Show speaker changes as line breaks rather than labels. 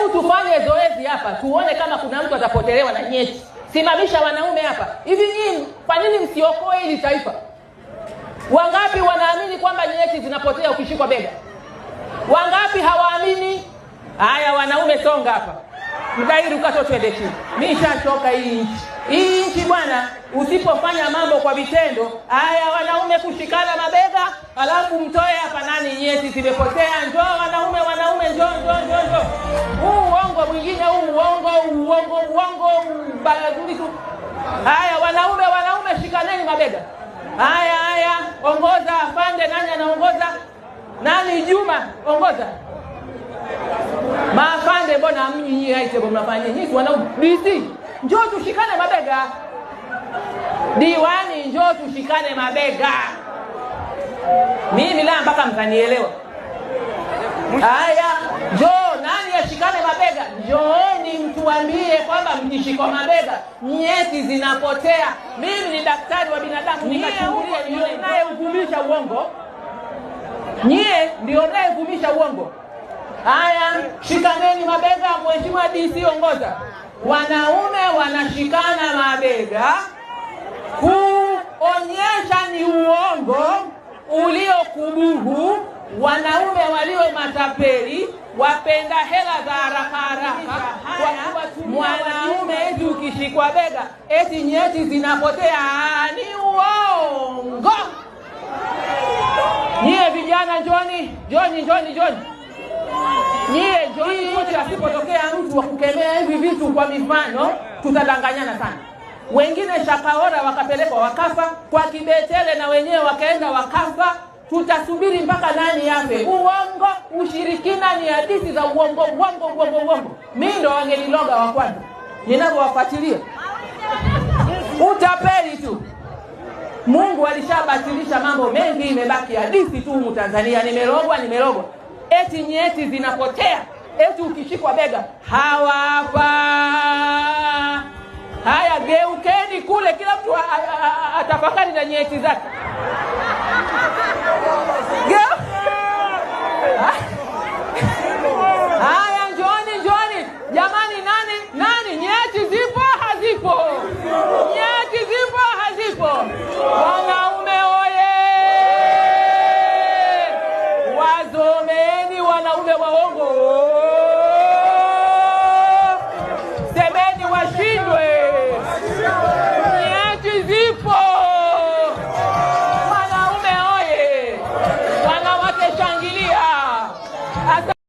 Hebu tufanye zoezi hapa tuone kama kuna mtu atapotelewa na nyeti. Simamisha wanaume hapa. Hivi nyinyi kwa nini msiokoe hili taifa? Wangapi wanaamini kwamba nyeti zinapotea ukishikwa bega? Wangapi hawaamini? Haya wanaume songa hapa. Mdairi ukato twende chini. Mimi nishachoka hii nchi. Hii nchi bwana, usipofanya mambo kwa vitendo, haya wanaume kushikana mabega, alafu mtoe hapa nani nyeti zimepotea, njoo wanaume njoo. Huu uongo mwingine, huu uongo balazuri tu. Haya wanaume shikaneni mabega. Haya ongoza afande, nani anaongoza? Nani Juma ongoza. Maafande mbona mnyinyi haite mnafanya nyinyi wanaume? DC njoo tushikane mabega. Diwani njoo tushikane mabega. Mimi la mpaka mtanielewa. Haya njoo nani ashikane mabega? Njooni mtuambie kwamba mkishikwa mabega nyeti zinapotea. Mimi ni daktari wa binadamu, nikachungulia nione naye uvumisha uongo. Nyie ndio naye uvumisha uongo. Haya shikaneni mabega, mheshimiwa DC ongoza. Wanaume wanashikana mabega kuonyesha ni uongo uliokubuhu. Wanaume walio matapeli, wapenda hela za haraka. Mwanaume eti ukishikwa bega eti nyeti zinapotea, ni uongo. Nyie vijana njoni. Nyie njoni wote, asipotokea mtu wa kukemea hivi vitu kwa mifano, tutadanganyana sana. Wengine Shakaora wakapelekwa wakafa, kwa Kibetele na wenyewe wakaenda wakafa. Tutasubiri mpaka nani yafe? Uongo, ushirikina ni hadithi za uongo. Mimi ndo wangeniloga wa kwanza ninavyowafuatilia. Utapeli tu. Mungu alishabatilisha mambo mengi, imebaki hadithi tu mu Tanzania. Nimerogwa. Eti nyeti zinapotea, eti ukishikwa bega hawapa. Haya geukeni kule, kila mtu atafakari na nyeti zake. Haya njoni jamani, nani nyeti zipo hazipo? Nyeti zipo hazipo? Wanaume oye! Wazomeni wanaume waongo.